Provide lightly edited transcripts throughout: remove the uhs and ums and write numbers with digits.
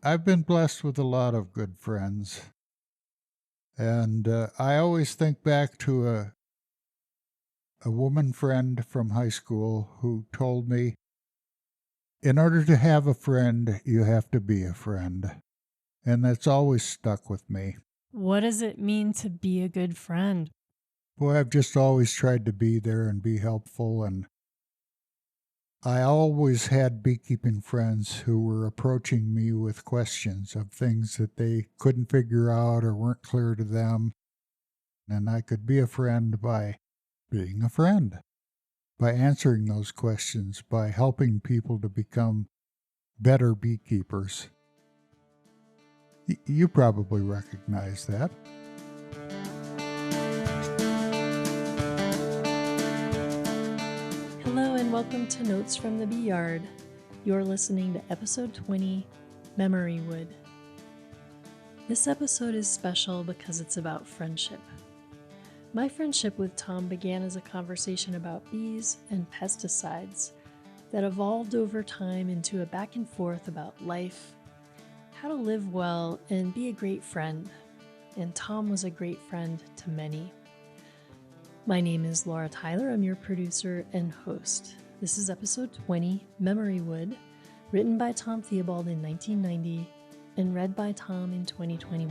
I've been blessed with a lot of good friends, and I always think back to a woman friend from high school who told me, in order to have a friend, you have to be a friend. And that's always stuck with me. What does it mean to be a good friend? Boy, I've just always tried to be there and be helpful, and I always had beekeeping friends who were approaching me with questions of things that they couldn't figure out or weren't clear to them. And I could be a friend by being a friend, by answering those questions, by helping people to become better beekeepers. You probably recognize that. Hello and welcome to Notes from the Beeyard. You're listening to episode 20, Memory Wood. This episode is special because it's about friendship. My friendship with Tom began as a conversation about bees and pesticides that evolved over time into a back and forth about life, how to live well, and be a great friend. And Tom was a great friend to many. My name is Laura Tyler. I'm your producer and host. This is episode 20, Memory Wood, written by Tom Theobald in 1990 and read by Tom in 2021.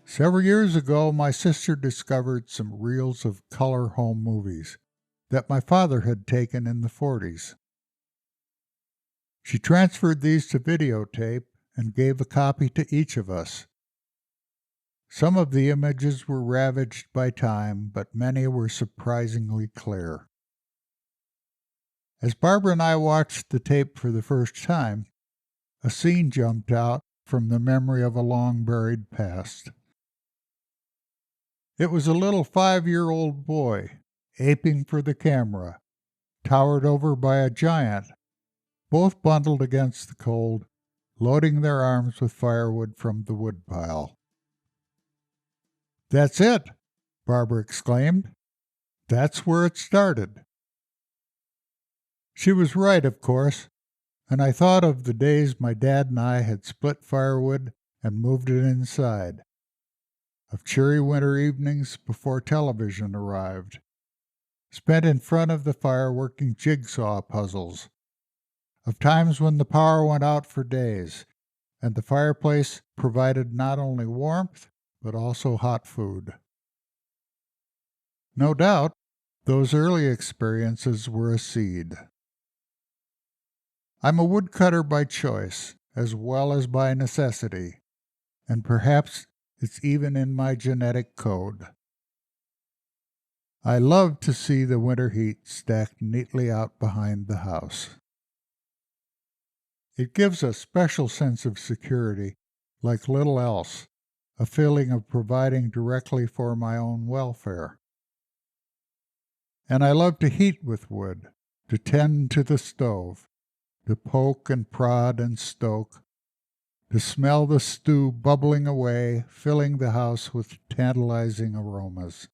Several years ago, my sister discovered some reels of color home movies that my father had taken in the 40s. She transferred these to videotape and gave a copy to each of us. Some of the images were ravaged by time, but many were surprisingly clear. As Barbara and I watched the tape for the first time, a scene jumped out from the memory of a long-buried past. It was a little 5-year-old boy, aping for the camera, towered over by a giant, both bundled against the cold, loading their arms with firewood from the woodpile. "That's it!" Barbara exclaimed. "That's where it started." She was right, of course, and I thought of the days my dad and I had split firewood and moved it inside, of cheery winter evenings before television arrived, spent in front of the fire working jigsaw puzzles, of times when the power went out for days, and the fireplace provided not only warmth, but also hot food. No doubt, those early experiences were a seed. I'm a woodcutter by choice, as well as by necessity, and perhaps it's even in my genetic code. I love to see the winter heat stacked neatly out behind the house. It gives a special sense of security, like little else, a feeling of providing directly for my own welfare. And I love to heat with wood, to tend to the stove, to poke and prod and stoke, to smell the stew bubbling away, filling the house with tantalizing aromas.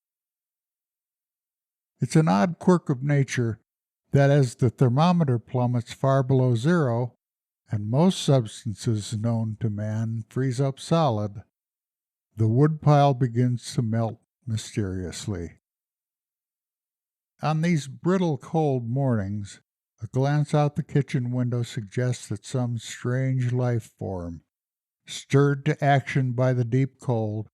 It's an odd quirk of nature that as the thermometer plummets far below zero, and most substances known to man freeze up solid, the woodpile begins to melt mysteriously. On these brittle cold mornings, a glance out the kitchen window suggests that some strange life form, stirred to action by the deep cold,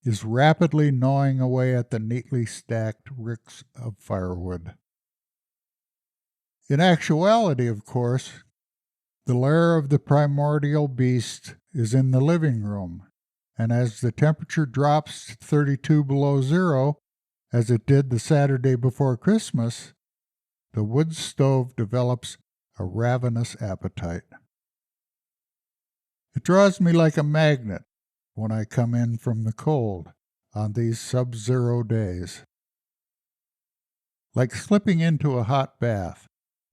is rapidly gnawing away at the neatly stacked ricks of firewood. In actuality, of course, the lair of the primordial beast is in the living room, and as the temperature drops to 32 below zero, as it did the Saturday before Christmas, the wood stove develops a ravenous appetite. It draws me like a magnet when I come in from the cold on these sub-zero days. Like slipping into a hot bath,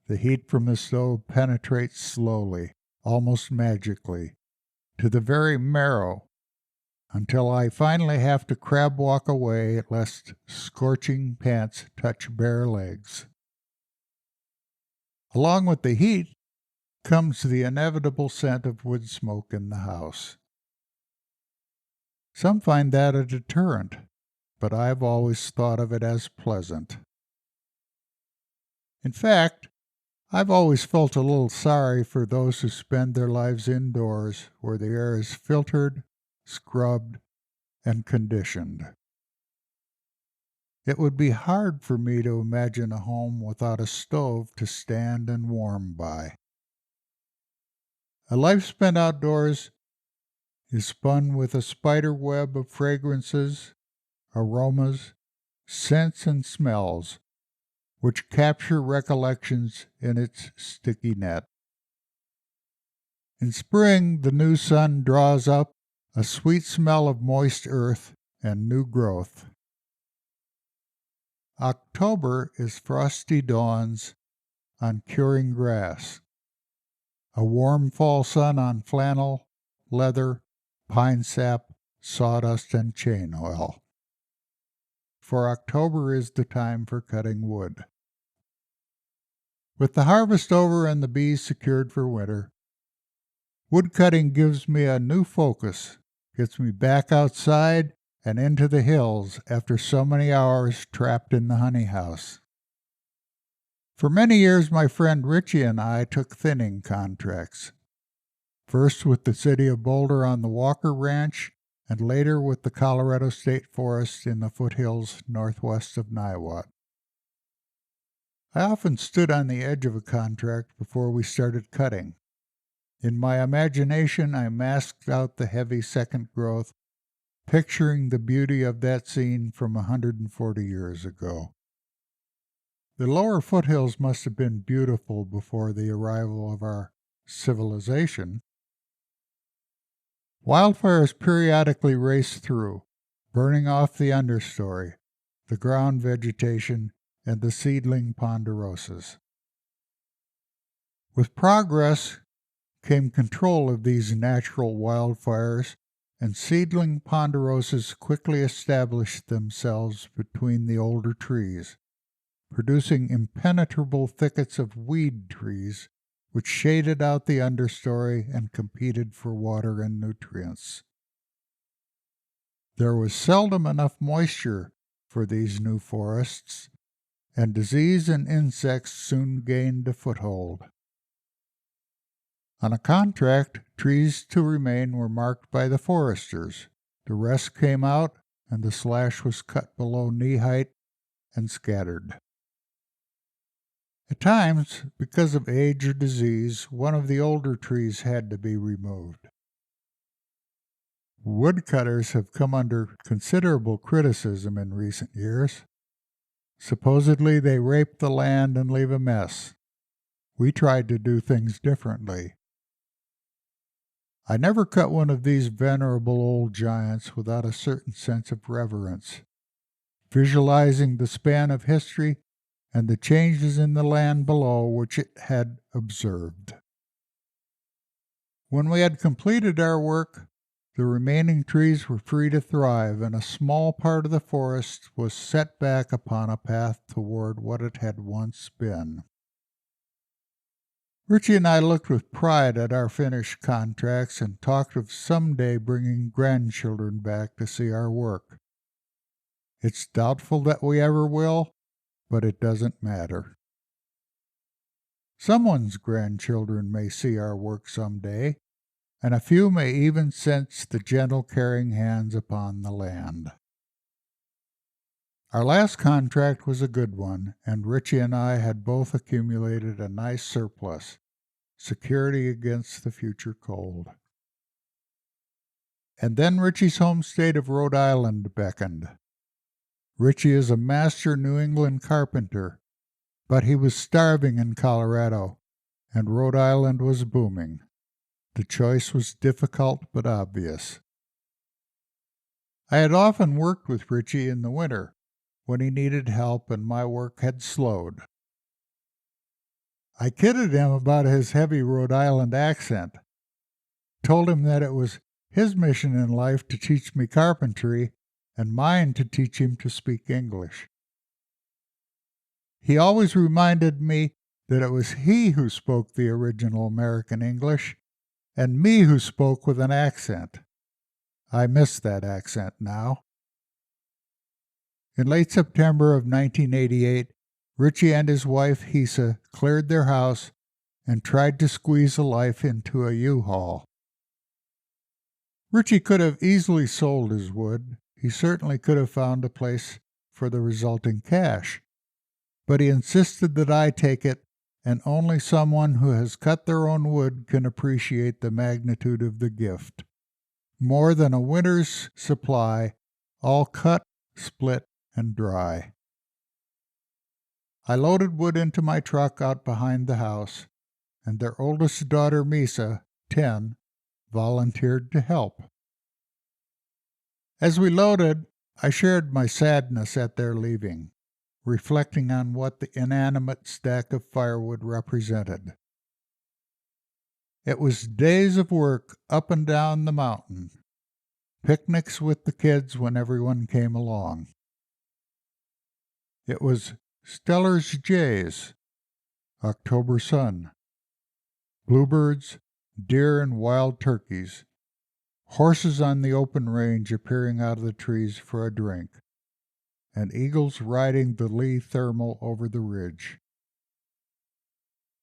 the heat from the stove penetrates slowly, almost magically, to the very marrow, until I finally have to crab walk away lest scorching pants touch bare legs. Along with the heat comes the inevitable scent of wood smoke in the house. Some find that a deterrent, but I've always thought of it as pleasant. In fact, I've always felt a little sorry for those who spend their lives indoors where the air is filtered, scrubbed, and conditioned. It would be hard for me to imagine a home without a stove to stand and warm by. A life spent outdoors is spun with a spider web of fragrances, aromas, scents, and smells, which capture recollections in its sticky net. In spring, the new sun draws up a sweet smell of moist earth and new growth. October is frosty dawns on curing grass, a warm fall sun on flannel, leather, pine sap, sawdust, and chain oil. For October is the time for cutting wood. With the harvest over and the bees secured for winter, wood cutting gives me a new focus, gets me back outside and into the hills after so many hours trapped in the honey house. For many years, my friend Richie and I took thinning contracts, first with the city of Boulder on the Walker Ranch, and later with the Colorado State Forest in the foothills northwest of Niwot. I often stood on the edge of a contract before we started cutting. In my imagination, I masked out the heavy second growth, picturing the beauty of that scene from 140 years ago. The lower foothills must have been beautiful before the arrival of our civilization. Wildfires periodically race through, burning off the understory, the ground vegetation, and the seedling ponderosas. With progress came control of these natural wildfires, and seedling ponderosas quickly established themselves between the older trees, producing impenetrable thickets of weed trees which shaded out the understory and competed for water and nutrients. There was seldom enough moisture for these new forests, and disease and insects soon gained a foothold. On a contract, trees to remain were marked by the foresters. The rest came out, and the slash was cut below knee height and scattered. At times, because of age or disease, one of the older trees had to be removed. Woodcutters have come under considerable criticism in recent years. Supposedly they rape the land and leave a mess. We tried to do things differently. I never cut one of these venerable old giants without a certain sense of reverence, visualizing the span of history and the changes in the land below which it had observed. When we had completed our work, the remaining trees were free to thrive, and a small part of the forest was set back upon a path toward what it had once been. Richie and I looked with pride at our finished contracts and talked of someday bringing grandchildren back to see our work. It's doubtful that we ever will, but it doesn't matter. Someone's grandchildren may see our work someday, and a few may even sense the gentle caring hands upon the land. Our last contract was a good one, and Richie and I had both accumulated a nice surplus, security against the future cold. And then Richie's home state of Rhode Island beckoned. Richie is a master New England carpenter, but he was starving in Colorado, and Rhode Island was booming. The choice was difficult but obvious. I had often worked with Richie in the winter, when he needed help and my work had slowed. I kidded him about his heavy Rhode Island accent, told him that it was his mission in life to teach me carpentry, and mine to teach him to speak English. He always reminded me that it was he who spoke the original American English, and me who spoke with an accent. I miss that accent now. In late September of 1988, Richie and his wife, Hisa, cleared their house and tried to squeeze a life into a U-Haul. Richie could have easily sold his wood. He certainly could have found a place for the resulting cash. But he insisted that I take it, and only someone who has cut their own wood can appreciate the magnitude of the gift. More than a winter's supply, all cut, split, and dry. I loaded wood into my truck out behind the house, and their oldest daughter, Misa, 10, volunteered to help. As we loaded, I shared my sadness at their leaving, reflecting on what the inanimate stack of firewood represented. It was days of work up and down the mountain, picnics with the kids when everyone came along. It was Steller's jays, October sun, bluebirds, deer, and wild turkeys, horses on the open range appearing out of the trees for a drink, and eagles riding the lee thermal over the ridge.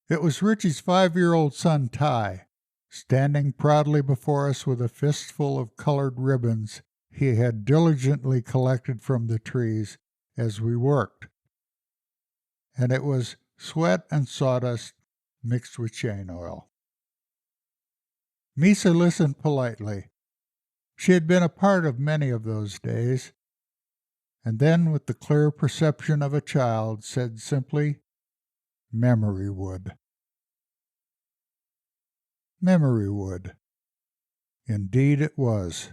It was Richie's 5-year-old son, Ty, standing proudly before us with a fistful of colored ribbons he had diligently collected from the trees as we worked. And it was sweat and sawdust mixed with chain oil. Misa listened politely. She had been a part of many of those days, and then, with the clear perception of a child, said simply, "Memory wood." Memory wood. Indeed it was.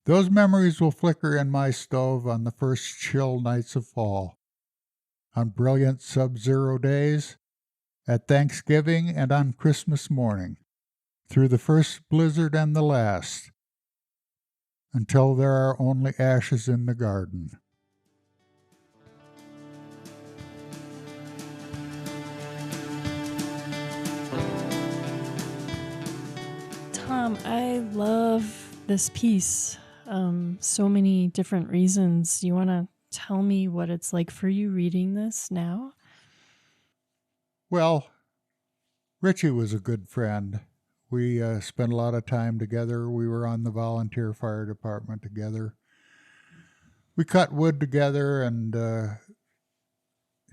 Those memories will flicker in my stove on the first chill nights of fall, on brilliant sub-zero days, at Thanksgiving and on Christmas morning, through the first blizzard and the last, until there are only ashes in the garden. Tom, I love this piece. So many different reasons. You want to tell me what it's like for you reading this now? Well, Richie was a good friend. We spent a lot of time together. We were on the volunteer fire department together. We cut wood together, and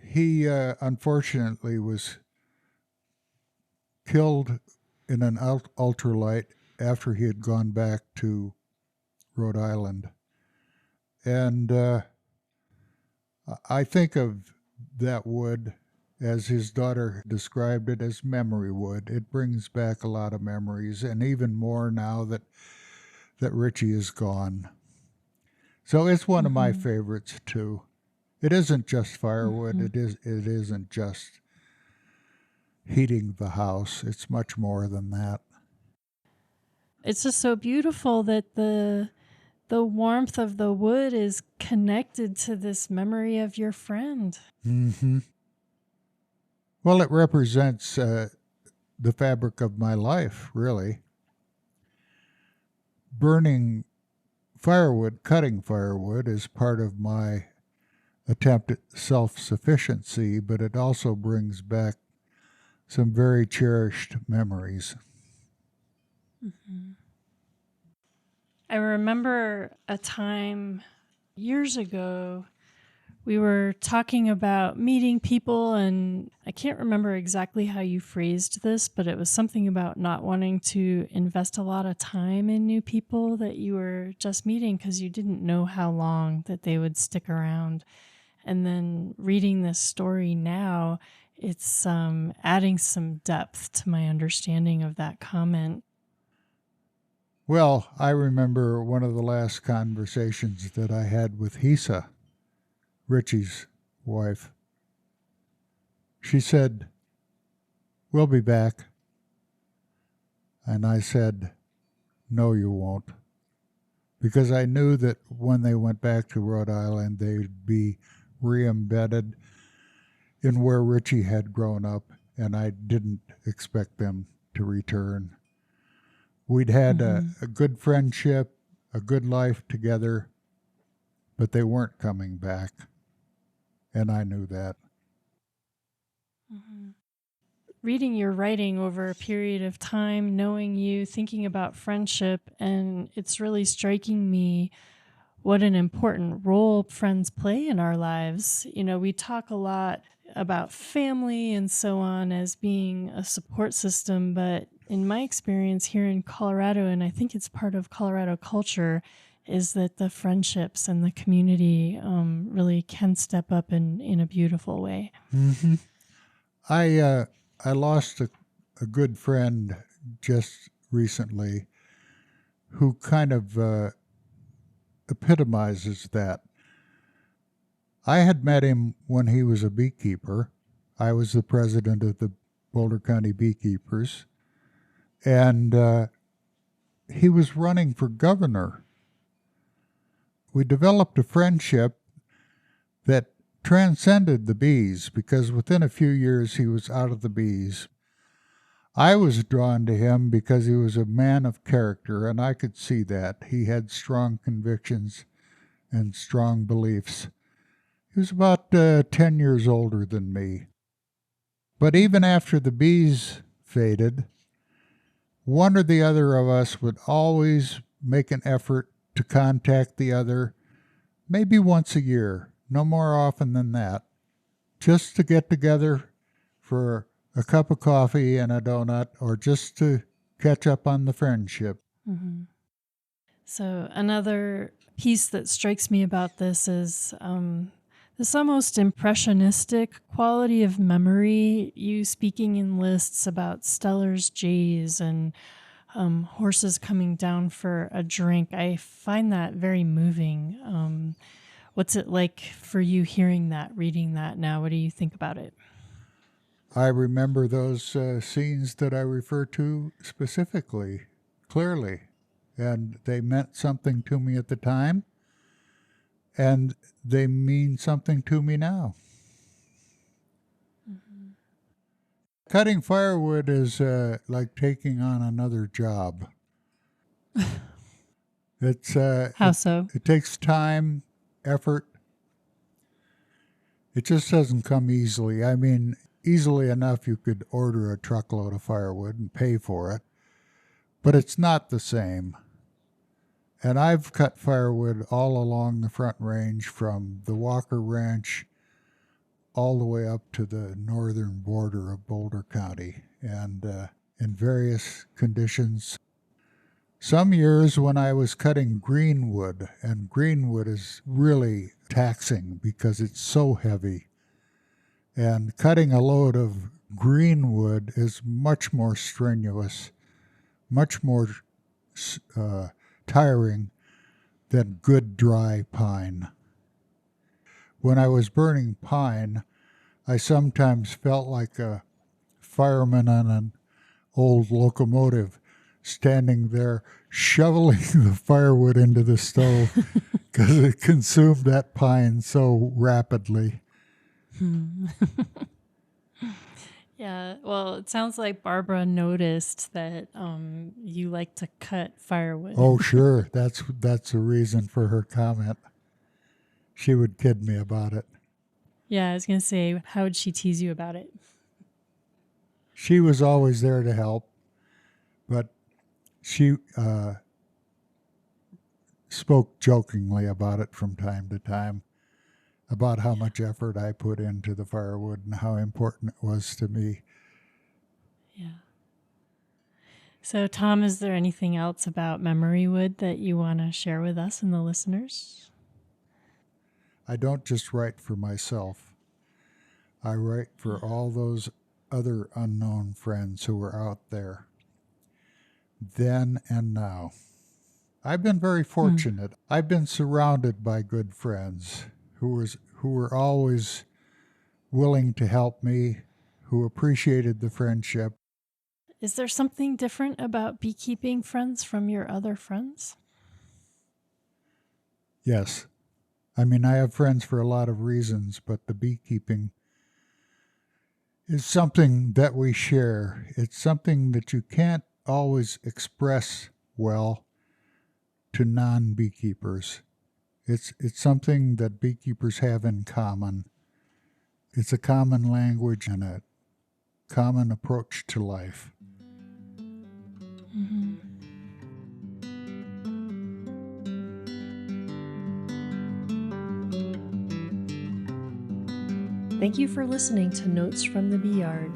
he unfortunately was killed in an ultralight after he had gone back to Rhode Island. And I think of that wood, as his daughter described it, as memory wood. It brings back a lot of memories, and even more now that Richie is gone. So it's one of my favorites too. It isn't just firewood. It isn't just heating the house. It's much more than that. It's just so beautiful that the warmth of the wood is connected to this memory of your friend. Mm-hmm. Well, it represents the fabric of my life, really. Burning firewood, cutting firewood, is part of my attempt at self-sufficiency, but it also brings back some very cherished memories. Mm-hmm. I remember a time years ago, we were talking about meeting people, and I can't remember exactly how you phrased this, but it was something about not wanting to invest a lot of time in new people that you were just meeting because you didn't know how long that they would stick around. And then reading this story now, it's adding some depth to my understanding of that comment. Well, I remember one of the last conversations that I had with Hisa, Richie's wife. She said, "We'll be back." And I said, no, you won't. Because I knew that when they went back to Rhode Island, they'd be re-embedded in where Richie had grown up, and I didn't expect them to return. We'd had a good friendship, a good life together, but they weren't coming back, and I knew that. Mm-hmm. Reading your writing over a period of time, knowing you, thinking about friendship, and it's really striking me what an important role friends play in our lives. You know, we talk a lot about family and so on as being a support system, but in my experience here in Colorado, and I think it's part of Colorado culture, is that the friendships and the community really can step up in a beautiful way. Mm-hmm. I lost a good friend just recently who kind of epitomizes that. I had met him when he was a beekeeper. I was the president of the Boulder County Beekeepers, and he was running for governor. We developed a friendship that transcended the bees, because within a few years he was out of the bees. I was drawn to him because he was a man of character, and I could see that. He had strong convictions and strong beliefs. He was about 10 years older than me. But even after the bees faded, one or the other of us would always make an effort to contact the other, maybe once a year, no more often than that, just to get together for a cup of coffee and a donut, or just to catch up on the friendship. Mm-hmm. So another piece that strikes me about this is this almost impressionistic quality of memory. You speaking in lists about Steller's jays and horses coming down for a drink. I find that very moving. What's it like for you hearing that, reading that now? What do you think about it? I remember those scenes that I refer to specifically, clearly, and they meant something to me at the time, and they mean something to me now. Mm-hmm. Cutting firewood is like taking on another job. It's How so? It takes time, effort. It just doesn't come easily. I mean, easily enough you could order a truckload of firewood and pay for it, but it's not the same. And I've cut firewood all along the Front Range, from the Walker Ranch all the way up to the northern border of Boulder County, and in various conditions. Some years when I was cutting greenwood, and greenwood is really taxing because it's so heavy. And cutting a load of greenwood is much more strenuous, much more tiring than good dry pine. When I was burning pine, I sometimes felt like a fireman on an old locomotive, standing there shoveling the firewood into the stove because it consumed that pine so rapidly. Yeah, well, it sounds like Barbara noticed that you like to cut firewood. Oh, sure. That's a reason for her comment. She would kid me about it. Yeah, I was going to say, how would she tease you about it? She was always there to help, but she spoke jokingly about it from time to time, about how much effort I put into the firewood and how important it was to me. Yeah. So, Tom, is there anything else about memory wood that you want to share with us and the listeners? I don't just write for myself. I write for all those other unknown friends who are out there, then and now. I've been very fortunate. I've been surrounded by good friends who were always willing to help me, who appreciated the friendship. Is there something different about beekeeping friends from your other friends? Yes. I mean, I have friends for a lot of reasons, but the beekeeping is something that we share. It's something that you can't always express well to non-beekeepers. It's something that beekeepers have in common. It's a common language and a common approach to life. Mm-hmm. Thank you for listening to Notes from the Beeyard.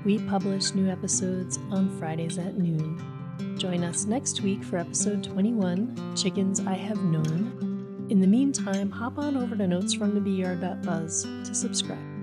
We publish new episodes on Fridays at noon. Join us next week for episode 21, Chickens I Have Known. In the meantime, hop on over to notesfromthebeeyard.buzz to subscribe.